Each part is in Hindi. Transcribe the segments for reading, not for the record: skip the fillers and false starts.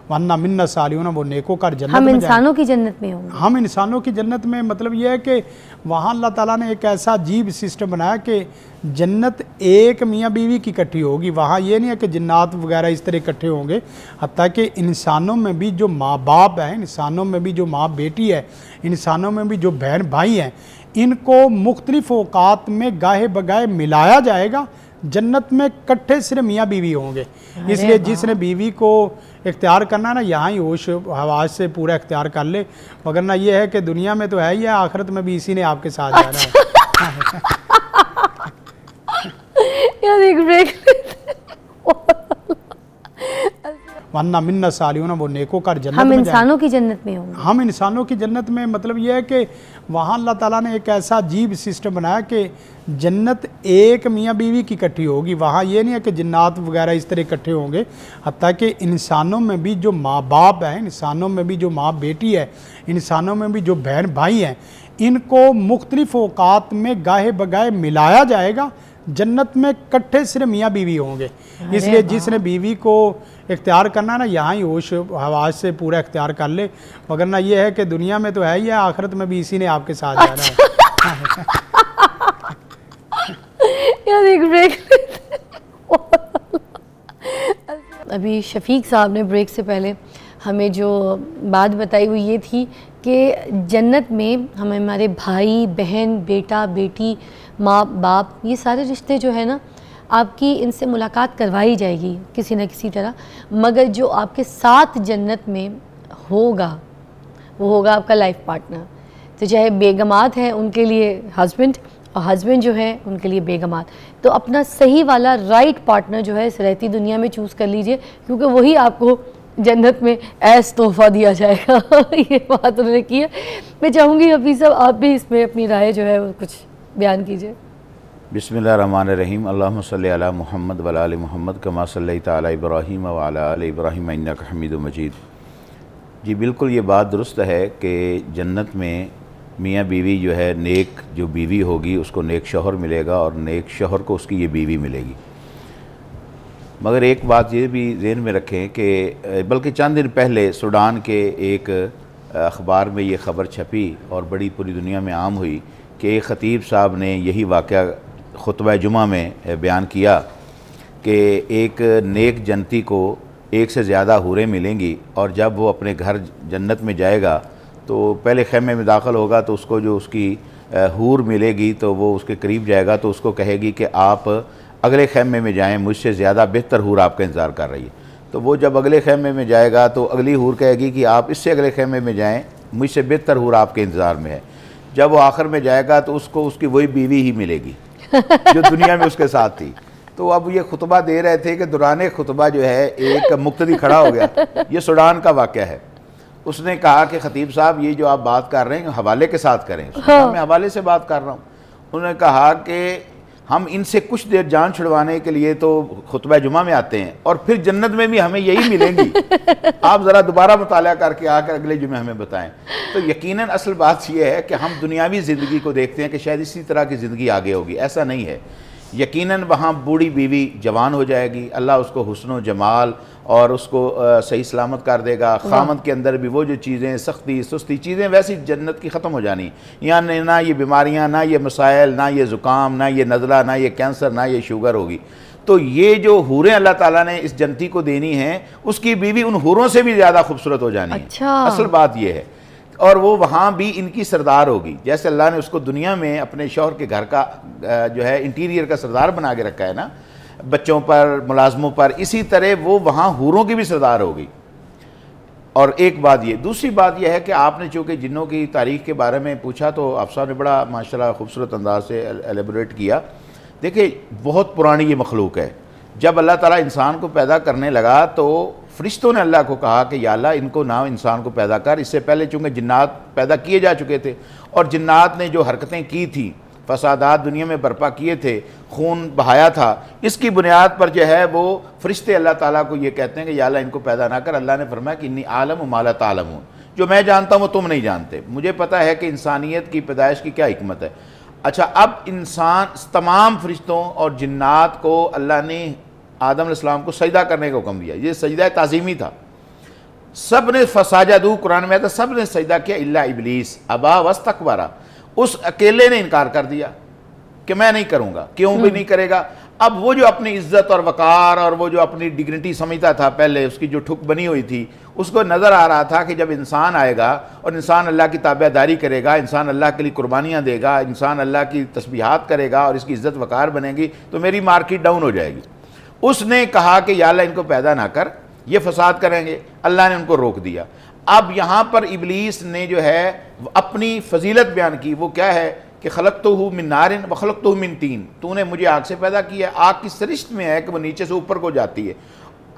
वन्ना मिन्ना सालियून, वो नेकोकार जन्नत हम में इंसानों की जन्नत में होंगे। हम इंसानों की जन्नत में, मतलब ये है कि वहाँ अल्लाह ताला ने एक ऐसा अजीब सिस्टम बनाया कि जन्नत एक मियाँ बीवी की इकट्ठी होगी। वहाँ ये नहीं है कि जन्नात वगैरह इस तरह इकट्ठे होंगे, हत्ता कि इंसानों में भी जो माँ बाप है, इंसानों में भी जो माँ बेटी है, इंसानों में भी जो बहन भाई हैं, इनको मुख्तलिफ औकात में गाहे बगाहे मिलाया जाएगा। जन्नत में इकट्ठे सिर्फ मियाँ बीवी होंगे। इसलिए जिसने बीवी को इख्तियार करना ना, यहाँ ही होश हवास से पूरा इख्तियार कर ले, वगरना ये है कि दुनिया में तो है ही है, आखिरत में भी इसी ने आपके साथ जाना है। यार एक ब्रेक वन्ना मिन्ना सालियून, वो नेकोकार जन्नत हम में इंसानों की जन्नत में होंगे। हम इंसानों की जन्नत में, मतलब ये है कि वहाँ अल्लाह ताला ने एक ऐसा अजीब सिस्टम बनाया कि जन्नत एक मियाँ बीवी की इकट्ठी होगी। वहाँ ये नहीं है कि जन्नात वगैरह इस तरह इकट्ठे होंगे, हत्ता कि इंसानों में भी जो माँ बाप है, इंसानों में भी जो माँ बेटी है, इंसानों में भी जो बहन भाई हैं, इनको मुख्तलिफ औकात में गाहे बगाहे मिलाया जाएगा। जन्नत में इकट्ठे सिर्फ मियाँ बीवी होंगे। इसलिए जिसने बीवी को इख्तियार करना ना, यहाँ ही होश हवास से पूरा इख्तियार कर ले, वगरना ये है कि दुनिया में तो है ही है, आखिरत में भी इसी ने आपके साथ जाना है। यार एक ब्रेक अभी शफीक साहब ने ब्रेक से पहले हमें जो बात बताई वो ये थी कि जन्नत में हमें हमारे भाई बहन, बेटा बेटी, माँ बाप, ये सारे रिश्ते जो है ना, आपकी इनसे मुलाकात करवाई जाएगी किसी न किसी तरह, मगर जो आपके साथ जन्नत में होगा वो होगा आपका लाइफ पार्टनर। तो चाहे बेगमात हैं उनके लिए हस्बैंड, और हस्बैंड जो है उनके लिए बेगमात। तो अपना सही वाला राइट पार्टनर जो है इस रहती दुनिया में चूज़ कर लीजिए, क्योंकि वही आपको जन्नत में ऐस तोहफ़ा दिया जाएगा। ये बात उन्होंने की है। मैं चाहूँगी हफीज़ साहब आप भी इसमें अपनी राय जो है वो कुछ बयान कीजिए। बिस्मिल्लाहिर्रहमानिर्रहीम, अल्लाहुम्मा सल्ली अला मुहम्मद व अला आलि मुहम्मद कमा सल्लैता अला इब्राहीम व अला आलि इब्राहीम इन्नका हमीदुम मजीद। जी बिल्कुल ये बात दुरुस्त है कि जन्नत में मियाँ बीवी जो है, नेक जो बीवी होगी उसको नेक शौहर मिलेगा और नेक शौहर को उसकी ये बीवी मिलेगी। मगर एक बात ये भी ज़हन में रखें कि बल्कि चंद दिन पहले सूडान के एक अखबार में ये ख़बर छपी और बड़ी पूरी दुनिया में आम हुई कि एक ख़तीब साहब ने यही वाक़या खुतबा जुमा में बयान किया कि एक नेक जन्नती को एक से ज़्यादा हूरें मिलेंगी, और जब वो अपने घर जन्नत में जाएगा तो पहले ख़ैमे में दाखिल होगा तो उसको जो उसकी हूर मिलेगी तो वो उसके करीब जाएगा तो उसको कहेगी कि आप अगले ख़ैमे में जाएं, मुझसे ज़्यादा बेहतर हूर आपका इंतज़ार कर रही है। तो वो जब अगले ख़ैमे में जाएगा तो अगली हूर कहेगी कि आप इससे अगले ख़ैमे में जाएं, मुझसे बेहतर हूर आपके इंतज़ार में है। जब वो आखिर में जाएगा तो उसको उसकी वही बीवी ही मिलेगी जो दुनिया में उसके साथ थी। तो अब ये खुतबा दे रहे थे कि दौरान खुतबा जो है एक मुक्तदी खड़ा हो गया। ये सूडान का वाक़या है। उसने कहा कि ख़तीब साहब ये जो आप बात कर रहे हैं हवाले के साथ करें। मैं हवाले से बात कर रहा हूँ। उन्होंने कहा कि हम इनसे कुछ देर जान छुड़वाने के लिए तो खुतबा जुमा में आते हैं और फिर जन्नत में भी हमें यही मिलेंगी। आप ज़रा दोबारा मुताला करके आकर अगले जुमे हमें बताएं। तो यकीनन असल बात यह है कि हम दुनियावी ज़िंदगी को देखते हैं कि शायद इसी तरह की ज़िंदगी आगे होगी, ऐसा नहीं है। यकीनन वहाँ बूढ़ी बीवी जवान हो जाएगी, अल्लाह उसको हुस्न जमाल और उसको सही सलामत कर देगा। खामद के अंदर भी वो जो चीज़ें सख्ती सुस्ती चीज़ें वैसी जन्नत की ख़त्म हो जानी। यहाँ ना ये बीमारियाँ, ना ये मसाइल, ना ये ज़ुकाम, ना ये नज़ला, ना ये कैंसर, ना ये शुगर होगी। तो ये जो हूरें अल्लाह ताला ने इस जन्नती को देनी है उसकी बीवी उन हूरों से भी ज़्यादा खूबसूरत हो जानी है। असल बात यह है। और वो वहाँ भी इनकी सरदार होगी। जैसे अल्लाह ने उसको दुनिया में अपने शौहर के घर का जो है इंटीरियर का सरदार बना के रखा है ना, बच्चों पर, मुलाजमों पर, इसी तरह वो वहाँ हूरों की भी सरदार होगी। और एक बात ये, दूसरी बात यह है कि आपने चूँकि जिन्नों की तारीख़ के बारे में पूछा तो आप साहब ने बड़ा माशाल्लाह खूबसूरत अंदाज से एलेबोरेट किया। देखिए बहुत पुरानी ये मखलूक है। जब अल्लाह ताला इंसान को पैदा करने लगा तो फरिश्तों ने अल्लाह को कहा कि या अल्लाह इनको ना इंसान को पैदा कर। इससे पहले चूँकि जिन्नात पैदा किए जा चुके थे और जिन्नात ने जो हरकतें की थी, फसादात दुनिया में बर्पा किए थे, खून बहाया था, इसकी बुनियाद पर जो है वो फरिश्ते अल्लाह ताला को ये कहते हैं कि या अल्लाह इनको पैदा ना कर। अल्लाह ने फरमाया कि इन्नी आलम मा ला तालमून, जो मैं जानता हूँ वो तुम नहीं जानते। मुझे पता है कि इंसानियत की पैदाइश की क्या हिकमत है। अच्छा, अब इंसान तमाम फरिश्तों और जिन्नात को अल्लाह ने आदम अलैहिस्सलाम को सजदा करने का हुक्म दिया। ये सजदा ताज़ीमी था। सब ने फसाजदू, कुरान में आता सब ने सजदा किया इल्ला इबलीस अबा वस्तकबरा, उस अकेले ने इनकार कर दिया कि मैं नहीं करूंगा। क्यों भी नहीं करेगा? अब वो जो अपनी इज्जत और वकार और वो जो अपनी डिग्निटी समझता था पहले, उसकी जो ठुक बनी हुई थी, उसको नज़र आ रहा था कि जब इंसान आएगा और इंसान अल्लाह की ताबेदारी करेगा, इंसान अल्लाह के लिए कुर्बानियाँ देगा, इंसान अल्लाह की तस्बीहात करेगा और इसकी इज्जत वकार बनेगी, तो मेरी मार्केट डाउन हो जाएगी। उसने कहा कि या अल्लाह इनको पैदा ना कर, ये फसाद करेंगे। अल्लाह ने उनको रोक दिया। अब यहाँ पर इबलीस ने जो है अपनी फजीलत बयान की। वो क्या है कि खलक़तहू मिन नारिन व खलक़तहू मिन तीन, तूने मुझे आग से पैदा किया। आग की सरिश्त में है कि वो नीचे से ऊपर को जाती है।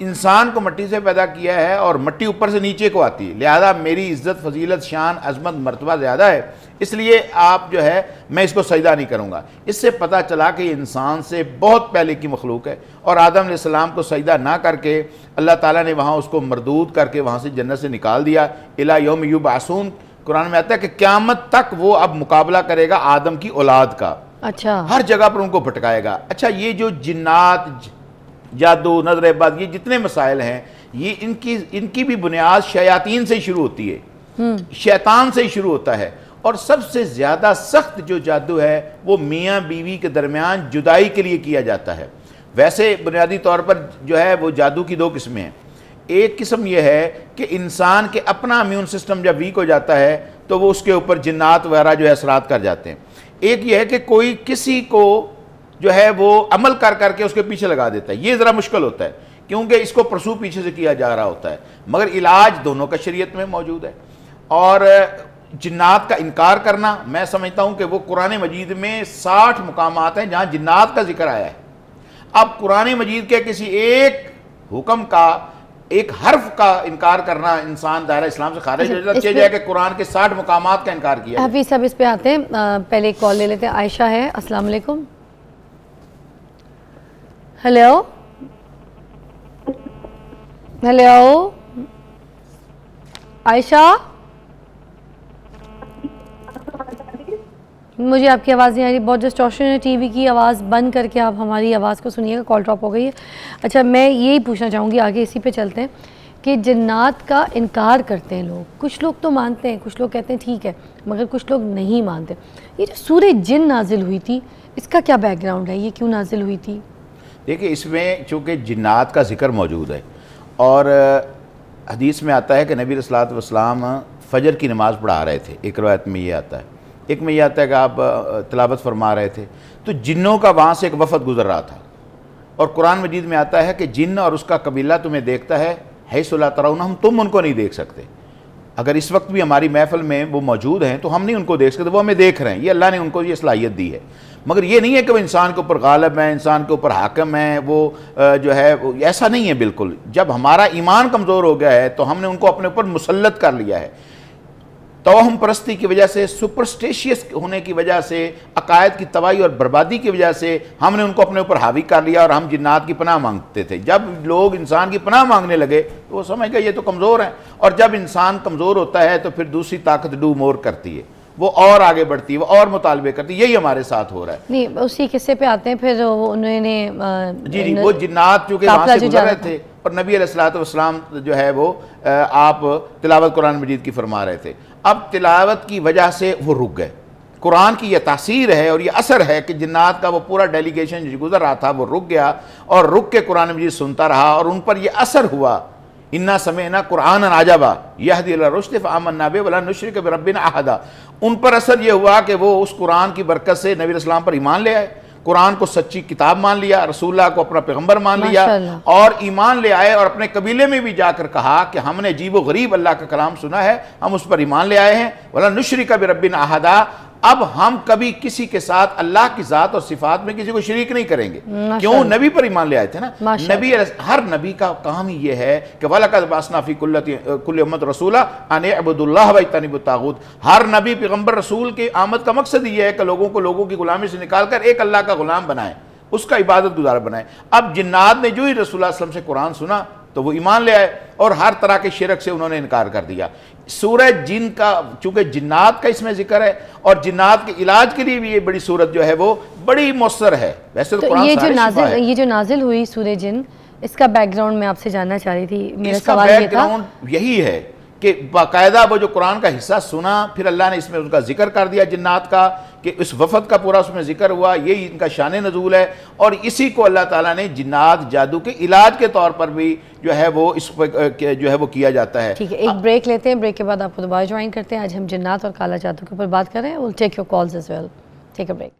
इंसान को मिट्टी से पैदा किया है और मिट्टी ऊपर से नीचे को आती है, लिहाजा मेरी इज़्ज़त, फजीलत, शान, अजमत, मर्तबा ज़्यादा है, इसलिए आप जो है मैं इसको सजदा नहीं करूँगा। इससे पता चला कि इंसान से बहुत पहले की मखलूक है और आदम अलैहिस्सलाम को सजदा ना करके अल्लाह ताला ने वहाँ उसको मरदूद करके वहाँ से जन्नत से निकाल दिया। इला यौम युबअसून, कुरान में आता है कि क़यामत तक वो अब मुकाबला करेगा आदम की औलाद का। अच्छा, हर जगह पर उनको भटकाएगा। अच्छा, ये जो जिन्नात, जादू, नजरेबाज, ये जितने मसाइल हैं, ये इनकी भी बुनियाद शयातीन से शुरू होती है, शैतान से शुरू होता है। और सबसे ज़्यादा सख्त जो जादू है वो मियाँ बीवी के दरमियान जुदाई के लिए किया जाता है। वैसे बुनियादी तौर पर जो है वो जादू की दो किस्में हैं। एक किस्म यह है कि इंसान के अपना इम्यून सिस्टम जब वीक हो जाता है तो वो उसके ऊपर जिन्नात वगैरह जो है असरात कर जाते हैं। एक यह है कि कोई किसी को जो है वो अमल कर करके उसके पीछे लगा देता है। ये ज़रा मुश्किल होता है क्योंकि इसको परसू पीछे से किया जा रहा होता है, मगर इलाज दोनों का शरीयत में मौजूद है। और जिन्नात का इनकार करना, मैं समझता हूँ कि वो कुरान मजीद में 60 मुकामात हैं जहाँ जिन्नात का जिक्र आया है। अब कुरान मजीद के किसी एक हुक्म का, एक हर्फ का इनकार करना इंसान दायरा इस्लाम से खारिज हो जाता है कि कुरान के 60 मुकामात का इनकार किया। हफीज साहब इस पे आते हैं, पहले एक कॉल ले लेते हैं। आयशा है, अस्सलाम वालेकुम। हेलो हेलो आयशा, मुझे आपकी आवाज़ नहीं आ रही, बहुत डिस्टॉर्शन है। टीवी की आवाज़ बंद करके आप हमारी आवाज़ को सुनिएगा, कॉल ड्रॉप हो गई है। अच्छा, मैं यही पूछना चाहूँगी, आगे इसी पे चलते हैं कि जिन्नात का इनकार करते हैं लोग। कुछ लोग तो मानते हैं, कुछ लोग कहते हैं ठीक है, मगर कुछ लोग नहीं मानते। ये जो सूरह जिन नाजिल हुई थी, इसका क्या बैकग्राउंड है, ये क्यों नाजिल हुई थी? देखिए, इसमें चूँकि जिन्नात का जिक्र मौजूद है और हदीस में आता है कि नबी सल्लल्लाहु अलैहि वसल्लम फ़जर की नमाज़ पढ़ा रहे थे। एक रवायत में ये आता है, एक में ये आता है कि आप तिलावत फरमा रहे थे, तो जिन्नों का वहाँ से एक वफ़द गुजर रहा था। और कुरान मजीद में आता है कि जिन्न और उसका कबीला तुम्हें देखता है सुला तराउन, हम तुम उनको नहीं देख सकते। अगर इस वक्त भी हमारी महफिल में वो मौजूद हैं तो हम नहीं उनको देख सकते, वो हमें देख रहे हैं। ये अल्लाह ने उनको ये सलाहियत दी है, मगर ये नहीं है कि वो इंसान के ऊपर गालिब है, इंसान के ऊपर हाकिम है, वो जो है वो ऐसा नहीं है बिल्कुल। जब हमारा ईमान कमज़ोर हो गया है तो हमने उनको अपने ऊपर मुसल्लत कर लिया है। तवहम परस्ती की वजह से, सुपरस्टिशियस होने की वजह से, अकायद की तबाही और बर्बादी की वजह से हमने उनको अपने ऊपर हावी कर लिया और हम जिन्नात की पनाह मांगते थे। जब लोग इंसान की पनाह मांगने लगे तो वो समझ गए ये तो कमज़ोर हैं, और जब इंसान कमज़ोर होता है तो फिर दूसरी ताकत डू मोर करती है, वो और आगे बढ़ती है, वो और मुतालबे करती है। यही हमारे साथ हो रहा है। नहीं, उसी किस्से पे आते हैं फिर। उन्होंने जी वो जिन्नात चूँकि वहाँ से गुजर रहे थे और नबी अलैहिस्सलातु वस्सलाम जो है वो आप तिलावत कुरान मजीद की फरमा रहे थे। अब तिलावत की वजह से वो रुक गए। कुरान की यह तासीर है और यह असर है कि जिन्नात का वो पूरा डेलीगेशन जो गुजर रहा था वो रुक गया और रुक के कुरान मजीद सुनता रहा और उन पर यह असर हुआ। इन्ना समेना कुरान आजबा यहदी इला रुश्द फआमन्ना बिही वलन नुश्रिक बिरब्बिना अहदा। उन पर असर यह हुआ कि वो उस कुरान की बरकत से नबी अलैहिस्सलाम पर ईमान ले आए, कुरान को सच्ची किताब मान लिया, रसूलुल्लाह को अपना पैगंबर मान लिया और ईमान ले आए और अपने कबीले में भी जाकर कहा कि हमने अजीब व गरीब अल्लाह का कलाम सुना है, हम उस पर ईमान ले आए हैं। वला नुश्रिक बिरब्बिना अहदा, अब हम कभी किसी के साथ अल्लाह की ज़ात और सिफात में किसी को शरीक नहीं करेंगे। क्यों? नबी पर ईमान ले आए थे ना। नबी, हर नबी का काम ही ये है कि वलक़द बअसना फ़ी कुल्लि उम्मत रसूला अन इअ्बुदुल्लाह वज्तनिबुत ताग़ूत। हर नबी पैगंबर रसूल की आमद का मकसद ये है कि लोगों को लोगों की गुलामी से निकाल कर एक अल्लाह का गुलाम बनाए, उसका इबादत गुजार बनाए। अब जिन्नात ने जो ही रसूलुल्लाह सल्लल्लाहु अलैहि वसल्लम से कुरान सुना तो वो ईमान ले आए और हर तरह के शिरक से उन्होंने इनकार कर दिया। सूरह जिन का चूँकि जिन्नात का इसमें जिक्र है और जिन्नात के इलाज के लिए भी ये बड़ी सूरत जो है वो बड़ी मौसर है। वैसे तो ये जो नाजिल हुई सूरह जिन, इसका बैकग्राउंड मैं आपसे जानना चाह रही थी, मेरा इसका सवाल ये था। बैकग्राउंड यही है कि बाकायदा वो जो कुरान का हिस्सा सुना, फिर अल्लाह ने इसमें उसका जिक्र कर दिया जिन्नात का, कि इस वफद का पूरा उसमें जिक्र हुआ, यही इनका शान नज़ूल है। और इसी को अल्लाह ताला ने जिन्नात जादू के इलाज के तौर पर भी जो है वो इस जो है वो किया जाता है। ठीक है, एक ब्रेक लेते हैं, ब्रेक के बाद आपको दोबारा ज्वाइन करते हैं। आज हम जिन्नात और काला जादू के ऊपर बात कर रहे हैं। Will take your calls as well. Take a break.